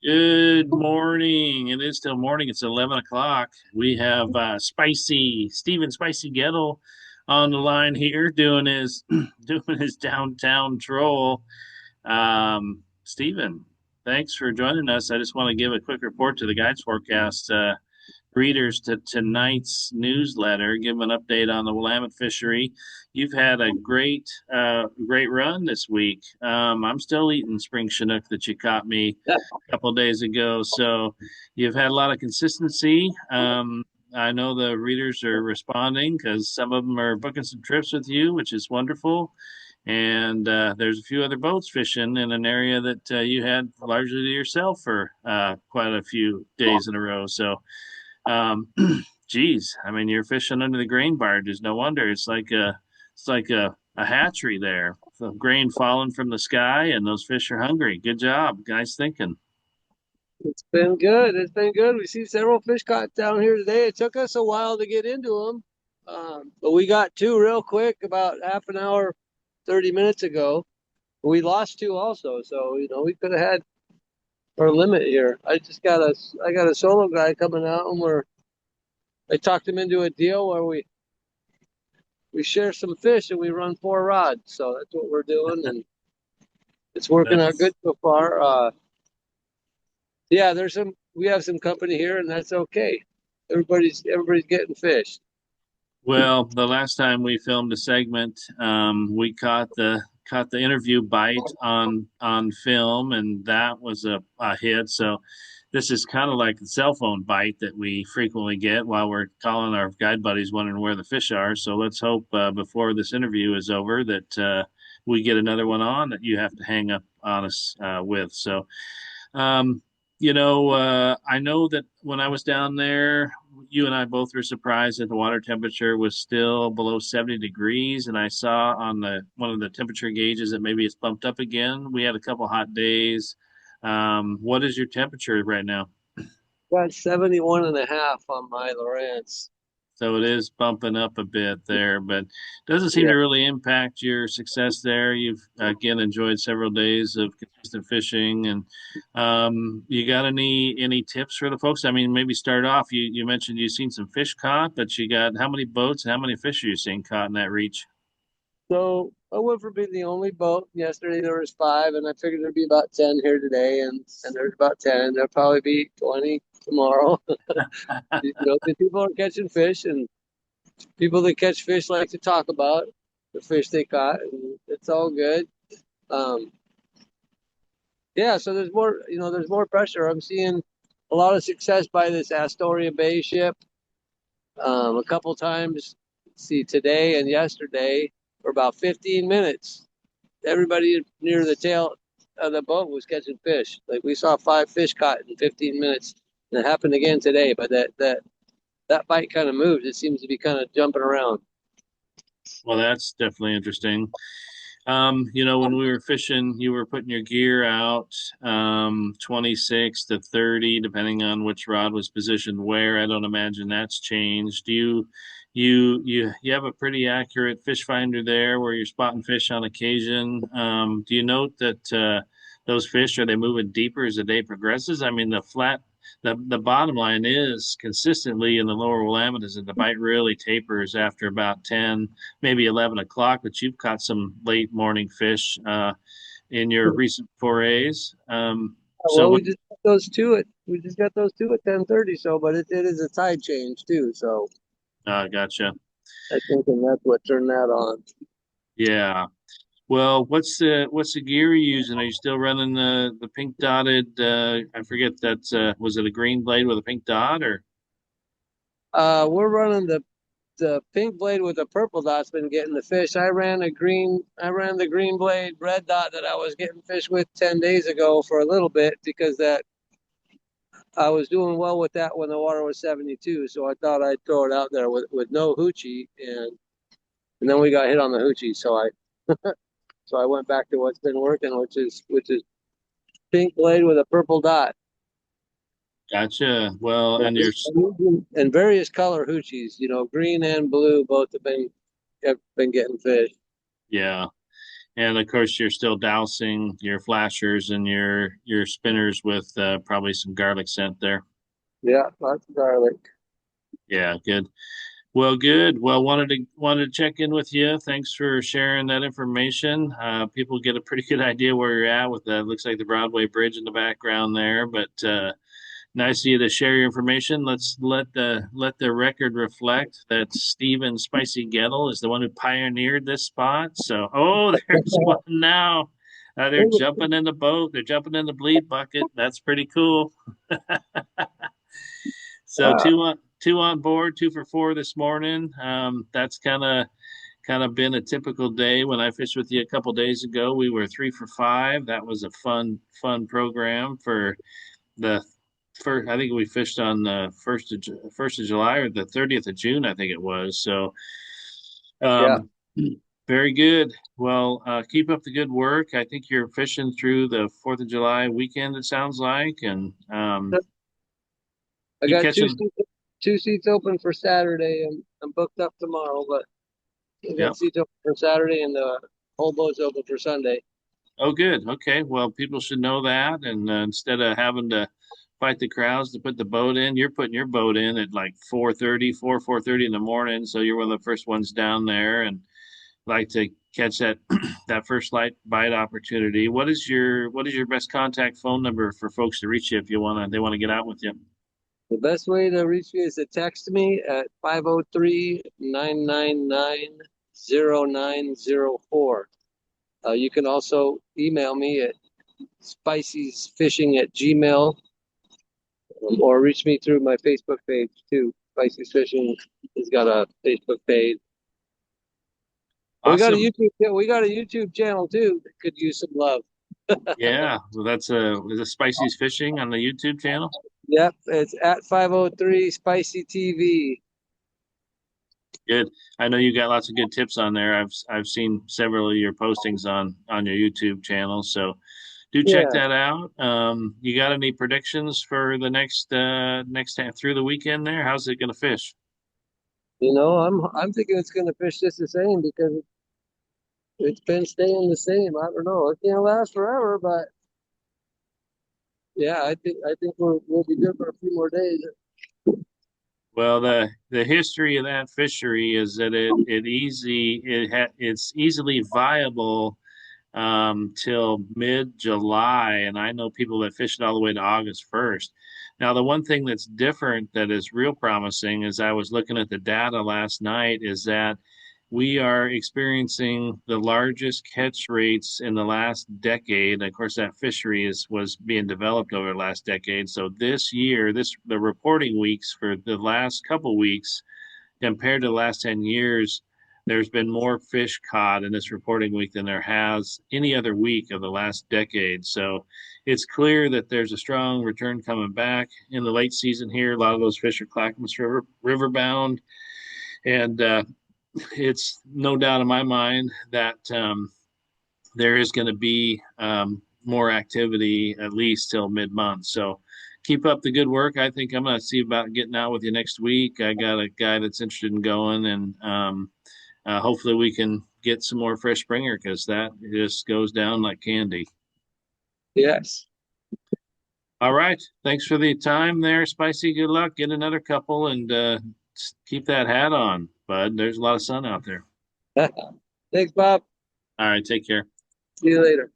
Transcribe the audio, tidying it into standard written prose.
Good morning. It is still morning. It's 11 o'clock. We have Stephen Spicy Gettel on the line here doing his doing his downtown troll. Stephen, thanks for joining us. I just want to give a quick report to the Guides Forecast readers to tonight's newsletter, give an update on the Willamette fishery. You've had a great run this week. I'm still eating spring Chinook that you caught me a couple of days ago. So you've had a lot of consistency. I know the readers are responding because some of them are booking some trips with you, which is wonderful. And there's a few other boats fishing in an area that you had largely to yourself for quite a few days in a row. So um, geez, I mean, you're fishing under the grain barges. No wonder it's like a hatchery there. The grain falling from the sky, and those fish are hungry. Good job, guys. Thinking. It's been good. It's been good. We see several fish caught down here today. It took us a while to get into them, but we got two real quick about half an hour, 30 minutes ago. We lost two also, so we could have had our limit here. I got a solo guy coming out, and I talked him into a deal where we share some fish and we run four rods. So that's what we're doing, and it's working out That's good so far. Yeah, we have some company here, and that's okay. Everybody's getting fish. well. The last time we filmed a segment, we caught the interview bite on film, and that was a hit. So this is kind of like the cell phone bite that we frequently get while we're calling our guide buddies wondering where the fish are. So let's hope before this interview is over that we get another one on that you have to hang up on us with. So, um, I know that when I was down there, you and I both were surprised that the water temperature was still below 70 degrees, and I saw on the one of the temperature gauges that maybe it's bumped up again. We had a couple hot days. What is your temperature right now? Got 71 and a half on my Lawrence. So it is bumping up a bit there, but doesn't seem Yeah. to really impact your success there. You've again enjoyed several days of consistent fishing, and you got any tips for the folks? I mean, maybe start off. You mentioned you've seen some fish caught, but you got how many boats and how many fish are you seeing caught in that reach? So I went for being the only boat. Yesterday there was five, and I figured there'd be about 10 here today, and there's about 10. There'll probably be 20 tomorrow. The people are catching fish, and people that catch fish like to talk about the fish they caught, and it's all good. Um, yeah, so there's more pressure. I'm seeing a lot of success by this Astoria Bay ship. A couple times, see today and yesterday for about 15 minutes. Everybody near the tail of the boat was catching fish. Like we saw five fish caught in 15 minutes. And it happened again today, but that bite kind of moves. It seems to be kind of jumping around. Well, that's definitely interesting. When we were fishing, you were putting your gear out, 26 to 30, depending on which rod was positioned where. I don't imagine that's changed. Do you have a pretty accurate fish finder there where you're spotting fish on occasion? Do you note that those fish are they moving deeper as the day progresses? I mean, the bottom line is consistently in the lower Willamette is that the bite really tapers after about 10, maybe 11 o'clock, but you've caught some late morning fish in your recent forays. So Well, what, we just got those two at 10:30. So, but it is a tide change too. So gotcha. I think and that's what turned that on. Yeah. Well, what's the gear you're using? Are you still running the pink dotted? I forget that was it a green blade with a pink dot or? We're running the pink blade with the purple dot's been getting the fish. I ran the green blade red dot that I was getting fish with 10 days ago for a little bit because that I was doing well with that when the water was 72. So I thought I'd throw it out there with no hoochie and then we got hit on the hoochie. So I went back to what's been working, which is pink blade with a purple dot. Gotcha. Well, And various color hoochies, green and blue both have been getting fish. yeah. And of course, you're still dousing your flashers and your spinners with probably some garlic scent there. Yeah, lots of garlic. Yeah, good. Well, good. Well, wanted to check in with you. Thanks for sharing that information. People get a pretty good idea where you're at with that. Looks like the Broadway Bridge in the background there, but nice of you to share your information. Let's let the record reflect that Stephen Spicy Gettel is the one who pioneered this spot. So, oh, there's one now. They're jumping in the boat. They're jumping in the bleed bucket. That's pretty cool. So Uh, two on board, 2 for 4 this morning. That's kind of been a typical day. When I fished with you a couple days ago, we were 3 for 5. That was a fun program for the first. I think we fished on the first of July or the 30th of June, I think it was. So, yeah. um, very good. Well, keep up the good work. I think you're fishing through the 4th of July weekend, it sounds like, and I keep got catching. two seats open for Saturday, and I'm booked up tomorrow, but I Yeah. got seats open for Saturday, and the whole boat's open for Sunday. Oh, good. Okay. Well, people should know that. And instead of having to fight the crowds to put the boat in, you're putting your boat in at like 4:30 in the morning. So you're one of the first ones down there and like to catch that that first light bite opportunity. What is your best contact phone number for folks to reach you if they want to get out with you? The best way to reach me is to text me at 503-999-0904. You can also email me at spiciesfishing@gmail, or reach me through my Facebook page too. Spicy's Fishing has got a Facebook page. We got a Awesome. we got a YouTube channel too that could use some love. Yeah. Well, that's is it Spicy's Fishing on the YouTube channel? Yep, it's at 503 Spicy TV. Good. I know you got lots of good tips on there. I've seen several of your postings on your YouTube channel, so do check Yeah, that out. You got any predictions for the next half through the weekend there? How's it going to fish? I'm thinking it's going to fish just the same because it's been staying the same. I don't know. It can't last forever, but yeah, I think we'll be good for a few more days. Well, the history of that fishery is that it's easily viable till mid-July, and I know people that fish it all the way to August 1st. Now, the one thing that's different that is real promising is I was looking at the data last night is that we are experiencing the largest catch rates in the last decade. Of course, that fishery was being developed over the last decade. So this year, the reporting weeks for the last couple weeks compared to the last 10 years, there's been more fish caught in this reporting week than there has any other week of the last decade. So it's clear that there's a strong return coming back in the late season here. A lot of those fish are Clackamas River bound. And it's no doubt in my mind that there is going to be more activity at least till mid-month. So keep up the good work. I think I'm going to see about getting out with you next week. I got a guy that's interested in going, and hopefully we can get some more fresh springer because that just goes down like candy. Yes. All right. Thanks for the time there, Spicy. Good luck. Get another couple and keep that hat on, bud. There's a lot of sun out there. Thanks, Bob. All right. Take care. See you later.